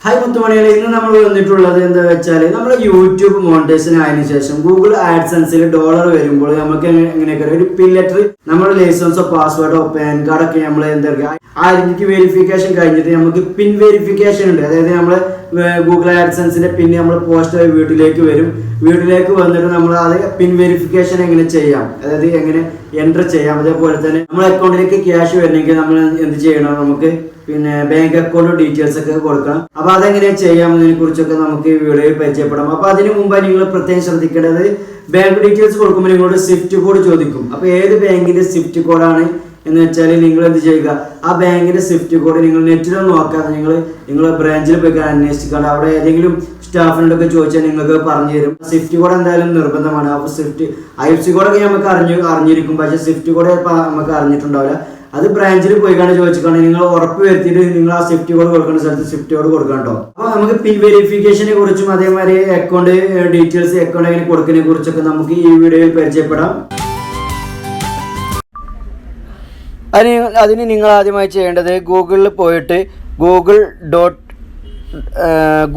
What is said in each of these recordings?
Hi Muthumaniale, we YouTube monetization session. Google AdSense $1 pin letter, license or password or PAN card identity verification pin verification. Google AdSense pin post video pin verification enter cash bank account details കൊടുക്കണം. അപ്പോൾ അതെങ്ങനെ ചെയ്യാമെന്നതിനെ കുറിച്ചൊക്കെ നമുക്ക് ഈ വീഡിയോയിൽ പരിചയപ്പെടാം. അപ്പോൾ അതിനു മുമ്പായി നിങ്ങൾ പ്രത്യേകം ശ്രദ്ധിക്കേണ്ടത് ബാങ്ക് ഡീറ്റെയിൽസ് കൊടുക്കുമ്പോൾ നിങ്ങളോട് സ്വിഫ്റ്റ് കോഡ് ചോദിക്കും. അപ്പോൾ ഏത് ബാങ്കിന്റെ സ്വിഫ്റ്റ് കോഡാണ് എന്ന് വെച്ചാൽ നിങ്ങൾ എന്ത് ചെയ്യുക, ആ ബാങ്കിന്റെ സ്വിഫ്റ്റ് കോഡ് നിങ്ങൾ നെറ്റിലൊന്നും നോക്കാതെ നിങ്ങളെ ബ്രാഞ്ചിൽ പോയി അന്വേഷിക്കാണ്ട് അവിടെ ഏതെങ്കിലും സ്റ്റാഫിനോടൊക്കെ ചോദിച്ചാൽ നിങ്ങൾക്ക് പറഞ്ഞു തരും. സ്വിഫ്റ്റ് കോഡ് എന്തായാലും നിർബന്ധമാണ്. അപ്പോൾ സ്വിഫ്റ്റ് IFSC കോഡൊക്കെ നമുക്ക് അറിഞ്ഞിരിക്കും, പക്ഷേ സ്വിഫ്റ്റ് കോഡ് നമുക്ക് അറിഞ്ഞിട്ടുണ്ടാവില്ല. അത് ബ്രാഞ്ചിൽ പോയി ചോദിച്ചിട്ടാണ് നിങ്ങൾ ഉറപ്പ് വരുത്തിയിട്ട് നിങ്ങൾ ആ സ്വിഫ്റ്റ് കോഡ് കൊടുക്കുന്ന സ്ഥലത്ത് സ്വിഫ്റ്റ് കോഡ് കൊടുക്കണം കേട്ടോ. അപ്പോൾ നമുക്ക് പിൻ വെരിഫിക്കേഷനെ കുറിച്ചും അതേമാതിരി അക്കൗണ്ട് ഡീറ്റെയിൽസ് അക്കൗണ്ട് എങ്ങനെ കൊടുക്കുന്നതിനെ കുറിച്ചൊക്കെ നമുക്ക് ഈ വീഡിയോയിൽ പരിചയപ്പെടാം. അതിന് നിങ്ങൾ ആദ്യമായി ചെയ്യേണ്ടത് ഗൂഗിളിൽ പോയിട്ട്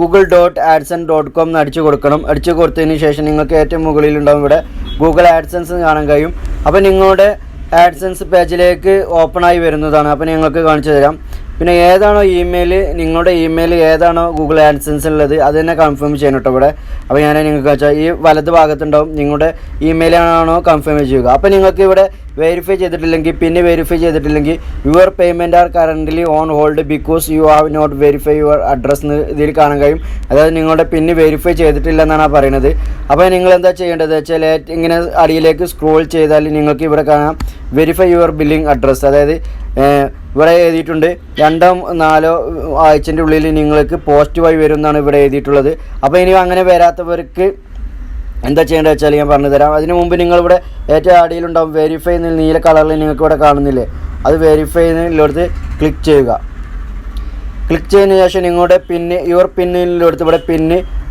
google.adsense.com അടിച്ചു കൊടുക്കണം. അടിച്ചു കൊടുത്തതിന് ശേഷം നിങ്ങൾക്ക് ഏറ്റവും മുകളിലുണ്ടാവും ഇവിടെ ഗൂഗിൾ ആഡ്സെൻസ് കാണാൻ കഴിയും. അപ്പോൾ നിങ്ങളുടെ ആഡ്സെൻസ് പേജിലേക്ക് ഓപ്പൺ ആയി വരുന്നതാണ്. അപ്പോൾ നിങ്ങൾക്ക് കാണിച്ചു തരാം. പിന്നെ ഏതാണോ നിങ്ങളുടെ ഇമെയിൽ ഏതാണോ ഗൂഗിൾ ആഡ്സെൻസ് ഉള്ളത് അത് തന്നെ കൺഫേം ചെയ്യണം കേട്ടോ ഇവിടെ. അപ്പോൾ ഞാൻ നിങ്ങൾക്ക് വെച്ചാൽ ഈ വലത് ഭാഗത്തുണ്ടാവും നിങ്ങളുടെ ഇമെയിലാണോ കൺഫേം ചെയ്യുക. അപ്പോൾ നിങ്ങൾക്ക് ഇവിടെ വെരിഫൈ ചെയ്തിട്ടില്ലെങ്കിൽ your payment are currently on hold because you have not verify your address എന്ന് ഇതിൽ കാണാൻ കഴിയും. അതായത് നിങ്ങളുടെ പിന്ന് വെരിഫൈ ചെയ്തിട്ടില്ല എന്നാണ് പറയുന്നത്. അപ്പോൾ നിങ്ങൾ എന്താ ചെയ്യേണ്ടത് വെച്ചാൽ ഇങ്ങനെ അടിയിലേക്ക് സ്ക്രോൾ ചെയ്താൽ നിങ്ങൾക്ക് ഇവിടെ കാണാം വെരിഫൈ യുവർ ബില്ലിംഗ് അഡ്രസ്സ്. അതായത് ഇവിടെ എഴുതിയിട്ടുണ്ട് 2-4 ആഴ്ചൻ്റെ ഉള്ളിൽ നിങ്ങൾക്ക് പോസ്റ്റ് വഴി വരും എന്നാണ് ഇവിടെ എഴുതിയിട്ടുള്ളത്. അപ്പോൾ ഇനി അങ്ങനെ വരാത്തവർക്ക് എന്താ ചെയ്യേണ്ടത് വെച്ചാൽ ഞാൻ പറഞ്ഞു തരാം. അതിന് മുമ്പ് നിങ്ങളിവിടെ ഏറ്റവും അടിയിലുണ്ടാവും വെരിഫൈ എന്ന നീല കളറിൽ നിങ്ങൾക്ക് ഇവിടെ കാണുന്നില്ലേ, അത് വെരിഫൈ എന്നുള്ളടത്ത് ക്ലിക്ക് ചെയ്യുക. ക്ലിക്ക് ചെയ്തതിന് ശേഷം നിങ്ങളുടെ യുവർ പിന്നിലെടുത്ത് ഇവിടെ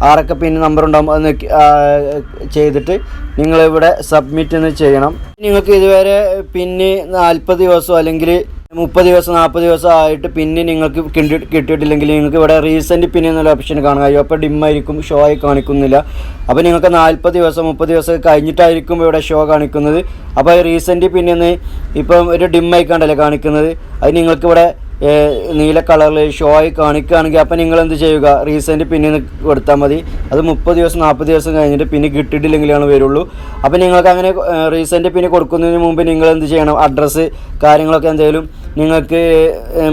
ആരൊക്കെ നമ്പർ ഉണ്ടാകും അത് ചെയ്തിട്ട് നിങ്ങളിവിടെ സബ്മിറ്റ് എന്ന് ചെയ്യണം. നിങ്ങൾക്ക് ഇതുവരെ 40 ദിവസം അല്ലെങ്കിൽ 30 ദിവസം 40 ദിവസം ആയിട്ട് നിങ്ങൾക്ക് കിട്ടിയിട്ടില്ലെങ്കിൽ നിങ്ങൾക്ക് ഇവിടെ റീസെൻറ്റ് എന്നുള്ള ഓപ്ഷൻ കാണാൻ കഴിയും. അപ്പോൾ ഡിമ്മായിരിക്കും, ഷോ ആയി കാണിക്കുന്നില്ല. അപ്പോൾ നിങ്ങൾക്ക് 40 ദിവസം 30 ദിവസം കഴിഞ്ഞിട്ടായിരിക്കും ഇവിടെ ഷോ കാണിക്കുന്നത്. അപ്പോൾ റീസെൻറ്റ് ഇപ്പം ഒരു ഡിമ്മായി കണ്ടല്ലേ കാണിക്കുന്നത്, അത് നിങ്ങൾക്കിവിടെ നീല കളറിൽ ഷോ ആയി കാണിക്കുകയാണെങ്കിൽ അപ്പോൾ നിങ്ങൾ എന്ത് ചെയ്യുക, റീസെൻറ്റ് കൊടുത്താൽ മതി. അത് 30 ദിവസം 40 ദിവസം കഴിഞ്ഞിട്ട് കിട്ടിയിട്ടില്ലെങ്കിലാണ് വരുള്ളൂ. അപ്പോൾ നിങ്ങൾക്ക് അങ്ങനെ റീസെൻറ്റ് കൊടുക്കുന്നതിന് മുമ്പ് നിങ്ങൾ എന്ത് ചെയ്യണം, അഡ്രസ്സ് കാര്യങ്ങളൊക്കെ എന്തെങ്കിലും നിങ്ങൾക്ക്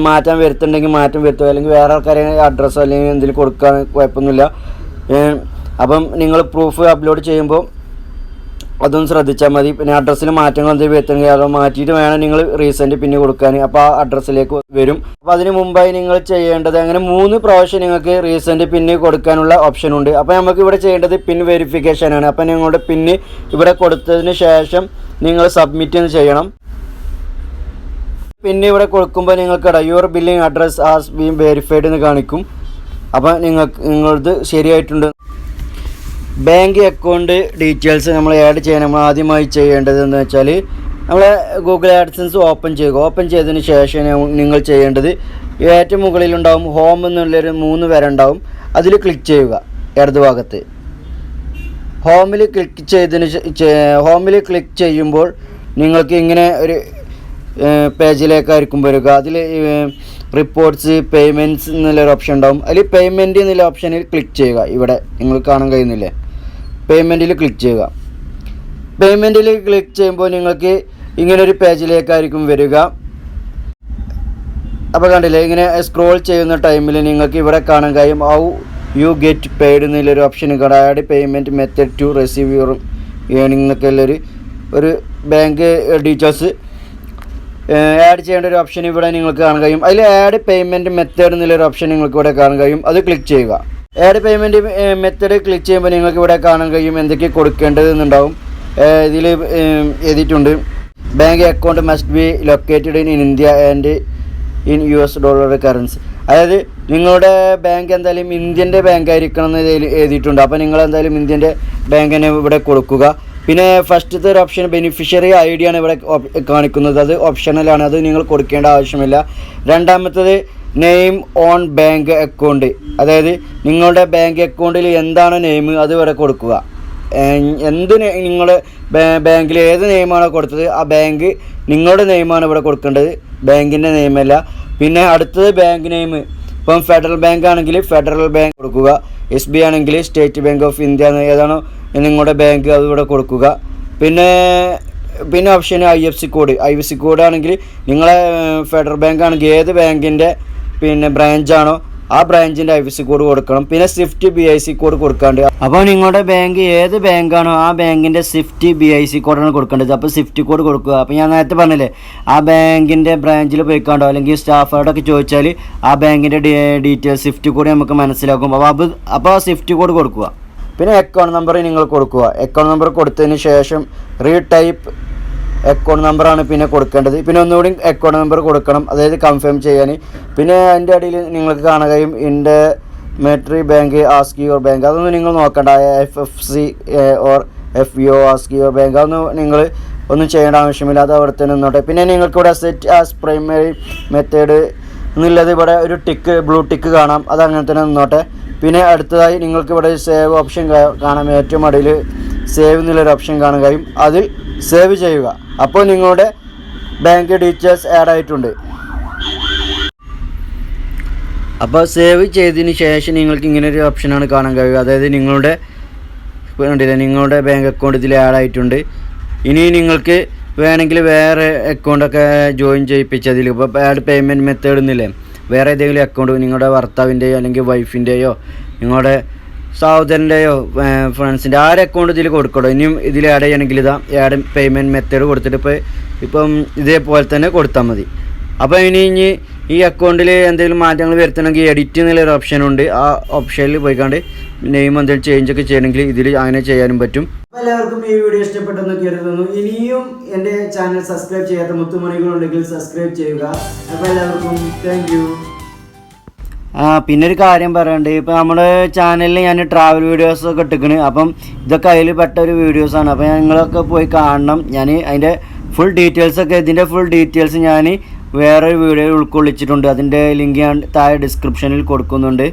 മാറ്റം വരുത്തുന്നുണ്ടെങ്കിൽ മാറ്റം വരുത്തുക, അല്ലെങ്കിൽ വേറെ ആൾക്കാരെ അഡ്രസ്സോ അല്ലെങ്കിൽ എന്തെങ്കിലും കൊടുക്കാൻ കുഴപ്പമൊന്നുമില്ല. അപ്പം നിങ്ങൾ പ്രൂഫ് അപ്ലോഡ് ചെയ്യുമ്പോൾ അതൊന്നും ശ്രദ്ധിച്ചാൽ മതി. പിന്നെ അഡ്രസ്സിൽ മാറ്റങ്ങൾ എന്തെങ്കിലും വരുത്തണമെങ്കിൽ അത് മാറ്റിയിട്ട് വേണം നിങ്ങൾ റീസെൻറ്റ് കൊടുക്കാൻ. അപ്പോൾ ആ അഡ്രസ്സിലേക്ക് വരും. അപ്പോൾ അതിന് മുമ്പായി നിങ്ങൾ ചെയ്യേണ്ടത് അങ്ങനെ 3 പ്രാവശ്യം നിങ്ങൾക്ക് റീസെൻറ്റ് കൊടുക്കാനുള്ള ഓപ്ഷൻ ഉണ്ട്. അപ്പോൾ നമുക്ക് ഇവിടെ ചെയ്യേണ്ടത് പിൻ വെരിഫിക്കേഷനാണ്. അപ്പോൾ നിങ്ങളുടെ ഇവിടെ കൊടുത്തതിന് ശേഷം നിങ്ങൾ സബ്മിറ്റ് ചെയ്യണം. ഇവിടെ കൊടുക്കുമ്പോൾ നിങ്ങൾക്ക് your billing address has been verified എന്ന് കാണിക്കും. അപ്പോൾ നിങ്ങളത് ശരിയായിട്ടുണ്ട്. ബാങ്ക് അക്കൗണ്ട് ഡീറ്റെയിൽസ് നമ്മൾ ആഡ് ചെയ്യാൻ നമ്മൾ ആദ്യമായി ചെയ്യേണ്ടതെന്ന് വെച്ചാൽ നമ്മൾ ഗൂഗിൾ ആഡ്സെൻസ് ഓപ്പൺ ചെയ്യുക. ഓപ്പൺ ചെയ്തതിന് ശേഷം നിങ്ങൾ ചെയ്യേണ്ടത് ഏറ്റവും മുകളിലുണ്ടാവും ഹോം എന്നുള്ളൊരു 3 വര ഉണ്ടാവും, അതിൽ ക്ലിക്ക് ചെയ്യുക. ഇടത് ഭാഗത്ത് ഹോമിൽ ക്ലിക്ക് ചെയ്യുമ്പോൾ നിങ്ങൾക്ക് ഇങ്ങനെ ഒരു പേജിലേക്കായിരിക്കും വരിക. അതിൽ റിപ്പോർട്ട്സ് പേയ്മെൻറ്റ്സ് എന്നുള്ളൊരു ഓപ്ഷൻ ഉണ്ടാവും. അതിൽ പേയ്മെൻറ്റ് എന്നുള്ള ഓപ്ഷനിൽ ക്ലിക്ക് ചെയ്യുക. ഇവിടെ നിങ്ങൾ കാണാൻ കഴിയുന്നില്ലേ, പേയ്മെൻറ്റിൽ ക്ലിക്ക് ചെയ്യുക. പേയ്മെൻറ്റിൽ ക്ലിക്ക് ചെയ്യുമ്പോൾ നിങ്ങൾക്ക് ഇങ്ങനൊരു പേജിലേക്കായിരിക്കും വരിക. അപ്പോൾ കണ്ടില്ലേ, ഇങ്ങനെ സ്ക്രോൾ ചെയ്യുന്ന ടൈമിൽ നിങ്ങൾക്ക് ഇവിടെ കാണാൻ കഴിയും ഹൗ യു ഗെറ്റ് പെയ്ഡ് എന്നുള്ളൊരു ഓപ്ഷൻ കാണാം. Add payment method to receive your earning എന്നൊക്കെ ഒരു ബാങ്ക് ഡീറ്റെയിൽസ് ആഡ് ചെയ്യേണ്ട ഒരു ഓപ്ഷൻ ഇവിടെ നിങ്ങൾക്ക് കാണാൻ കഴിയും. അതിൽ ആഡ് പേയ്മെൻറ്റ് മെത്തേഡ് എന്നുള്ളൊരു ഓപ്ഷൻ നിങ്ങൾക്ക് ഇവിടെ കാണാൻ കഴിയും, അത് ക്ലിക്ക് ചെയ്യുക. ആഡ് പേയ്മെൻറ്റ് മെത്തേഡ് ക്ലിക്ക് ചെയ്യുമ്പോൾ നിങ്ങൾക്ക് ഇവിടെ കാണാൻ കഴിയും എന്തൊക്കെ കൊടുക്കേണ്ടതെന്നുണ്ടാവും. ഇതിൽ എഴുതിയിട്ടുണ്ട് bank account must be located in India and in US dollar currency. അതായത് നിങ്ങളുടെ ബാങ്ക് എന്തായാലും ഇന്ത്യൻ്റെ ബാങ്ക് ആയിരിക്കണം എന്ന് എഴുതിയിട്ടുണ്ട്. അപ്പോൾ നിങ്ങൾ എന്തായാലും ഇന്ത്യൻ്റെ ബാങ്ക് തന്നെ ഇവിടെ കൊടുക്കുക. പിന്നെ ഫസ്റ്റത്തെ ഒരു ഓപ്ഷൻ ബെനിഫിഷ്യറി ID ആണ് ഇവിടെ കാണിക്കുന്നത്, അത് ഓപ്ഷണലാണ്, അത് നിങ്ങൾ കൊടുക്കേണ്ട ആവശ്യമില്ല. രണ്ടാമത്തേത് നെയിം ഓൺ ബാങ്ക് അക്കൗണ്ട്, അതായത് നിങ്ങളുടെ ബാങ്ക് അക്കൗണ്ടിൽ എന്താണ് നെയിം അത് ഇവിടെ കൊടുക്കുക. എന്ത് നിങ്ങളുടെ ബാങ്കിൽ ഏത് നെയിമാണോ കൊടുത്തത് ആ ബാങ്ക് നിങ്ങളുടെ നെയിമാണ് ഇവിടെ കൊടുക്കേണ്ടത്, ബാങ്കിൻ്റെ നെയിമല്ല. പിന്നെ അടുത്തത് ബാങ്ക് നെയിം, ഇപ്പം ഫെഡറൽ ബാങ്ക് ആണെങ്കിൽ ഫെഡറൽ ബാങ്ക് കൊടുക്കുക, SB ആണെങ്കിൽ സ്റ്റേറ്റ് ബാങ്ക് ഓഫ് ഇന്ത്യ ഏതാണോ നിങ്ങളുടെ ബാങ്ക് അത് ഇവിടെ കൊടുക്കുക. പിന്നെ ഓപ്ഷൻ IFSC കോഡ് ആണെങ്കിൽ നിങ്ങളെ ഫെഡറൽ ബാങ്ക് ആണെങ്കിൽ ഏത് ബാങ്കിൻ്റെ ബ്രാഞ്ചാണോ ആ ബ്രാഞ്ചിൻ്റെ IFSC കോഡ് കൊടുക്കണം. പിന്നെ സ്വിഫ്റ്റ് BIC കോഡ് കൊടുക്കാണ്ട്. അപ്പോൾ നിങ്ങളുടെ ബാങ്ക് ഏത് ബാങ്കാണോ ആ ബാങ്കിൻ്റെ സ്വിഫ്റ്റ് BIC കോഡാണ് കൊടുക്കേണ്ടത്. അപ്പോൾ സ്വിഫ്റ്റ് കോഡ് കൊടുക്കുക. അപ്പോൾ ഞാൻ നേരത്തെ പറഞ്ഞില്ലേ, ആ ബാങ്കിൻ്റെ ബ്രാഞ്ചിൽ പോയിക്കാണ്ടോ അല്ലെങ്കിൽ സ്റ്റാഫോടൊക്കെ ചോദിച്ചാൽ ആ ബാങ്കിൻ്റെ ഡീറ്റെയിൽസ് സ്വിഫ്റ്റ് കോഡ് നമുക്ക് മനസ്സിലാക്കും. അപ്പോൾ സ്വിഫ്റ്റ് കോഡ് കൊടുക്കുക. പിന്നെ അക്കൗണ്ട് നമ്പർ നിങ്ങൾ കൊടുക്കുക. അക്കൗണ്ട് നമ്പർ കൊടുത്തതിന് ശേഷം റീടൈപ്പ് അക്കൗണ്ട് നമ്പറാണ് പിന്നെ കൊടുക്കേണ്ടത്. പിന്നെ ഒന്നുകൂടി അക്കൗണ്ട് നമ്പർ കൊടുക്കണം, അതായത് കൺഫേം ചെയ്യാൻ. പിന്നെ അതിൻ്റെ അടിയിൽ നിങ്ങൾക്ക് കാണുകയും intermediate bank ask your bank, അതൊന്നും നിങ്ങൾ നോക്കണ്ട. FFC or FVO ask your bank അതൊന്നും നിങ്ങൾ ഒന്നും ചെയ്യേണ്ട ആവശ്യമില്ല, അത് അവിടെ തന്നെ നിന്നോട്ടെ. പിന്നെ നിങ്ങൾക്കിവിടെ സെറ്റ് ആസ് പ്രൈമറി മെത്തേഡ് എന്നുള്ളത് ഇവിടെ ഒരു ബ്ലൂ ടിക്ക് കാണാം, അത് അങ്ങനെ തന്നെ നിന്നോട്ടെ. പിന്നെ അടുത്തതായി നിങ്ങൾക്ക് ഇവിടെ സേവ് ഓപ്ഷൻ കാണാം, ഏറ്റവും അടിയിൽ സേവ് എന്നുള്ളൊരു ഓപ്ഷൻ കാണുകയും അതിൽ സേവ് ചെയ്യുക. അപ്പോൾ നിങ്ങളുടെ ബാങ്ക് ഡീറ്റെയിൽസ് ആഡ് ആയിട്ടുണ്ട്. അപ്പോൾ സേവ് ചെയ്തതിന് ശേഷം നിങ്ങൾക്ക് ഇങ്ങനെ ഒരു ഓപ്ഷനാണ് കാണാൻ കഴിയുക, അതായത് നിങ്ങളുടെ ബാങ്ക് അക്കൗണ്ട് ഇതിൽ ആഡ് ആയിട്ടുണ്ട്. ഇനി നിങ്ങൾക്ക് വേണമെങ്കിൽ വേറെ അക്കൗണ്ടൊക്കെ ജോയിൻ ചെയ്യിപ്പിച്ചതിൽ ഇപ്പോൾ ആഡ് പേയ്മെൻറ്റ് മെത്തേഡ് എന്നില്ലേ, വേറെ ഏതെങ്കിലും അക്കൗണ്ട് നിങ്ങളുടെ ഭർത്താവിൻ്റെയോ അല്ലെങ്കിൽ വൈഫിൻ്റെയോ നിങ്ങളുടെ സഹോദരൻ്റെയോ ഫ്രണ്ട്സിൻ്റെ ആരെ അക്കൗണ്ട് ഇതിൽ കൊടുക്കണോ. ഇനിയും ഇതിൽ ആഡ് ചെയ്യണമെങ്കിൽ ഇതാ ആഡ് പേയ്മെൻറ്റ് മെത്തേഡ് കൊടുത്തിട്ട് ഇപ്പം ഇതേപോലെ തന്നെ കൊടുത്താൽ മതി. അപ്പോൾ ഇനി ഈ അക്കൗണ്ടിൽ എന്തെങ്കിലും മാറ്റങ്ങൾ വരുത്തണമെങ്കിൽ എഡിറ്റ് എന്നുള്ളൊരു ഓപ്ഷനുണ്ട്, ആ ഓപ്ഷനിൽ പോയിക്കാണ്ട് നെയിം എന്തെങ്കിലും ചേഞ്ചൊക്കെ ചെയ്യണമെങ്കിൽ ഇതിൽ അങ്ങനെ ചെയ്യാനും പറ്റും. അപ്പോൾ എല്ലാവർക്കും ഈ വീഡിയോ ഇഷ്ടപ്പെട്ടെന്ന് കരുതുന്നു. ഇനിയും എൻ്റെ ചാനൽ സബ്സ്ക്രൈബ് ചെയ്യാത്ത മുത്തുമണികളുണ്ടെങ്കിൽ സബ്സ്ക്രൈബ് ചെയ്യുക. അപ്പോൾ എല്ലാവർക്കും താങ്ക് യു. പിന്നെ ഒരു കാര്യം പറയാനുണ്ട്, ഇപ്പോൾ നമ്മുടെ ചാനലിൽ ഞാൻ ട്രാവൽ വീഡിയോസൊക്കെ ഇട്ടിക്കണ്. അപ്പം ഇതൊക്കെ അതിൽ പെട്ട ഒരു വീഡിയോസാണ്. അപ്പോൾ നിങ്ങളൊക്കെ പോയി കാണണം. ഞാൻ അതിൻ്റെ ഫുൾ ഡീറ്റെയിൽസ് ഞാൻ വേറൊരു വീഡിയോയിൽ ഉൾക്കൊള്ളിച്ചിട്ടുണ്ട്. അതിൻ്റെ ലിങ്ക് ഞാൻ താഴെ ഡിസ്ക്രിപ്ഷനിൽ കൊടുക്കുന്നുണ്ട്.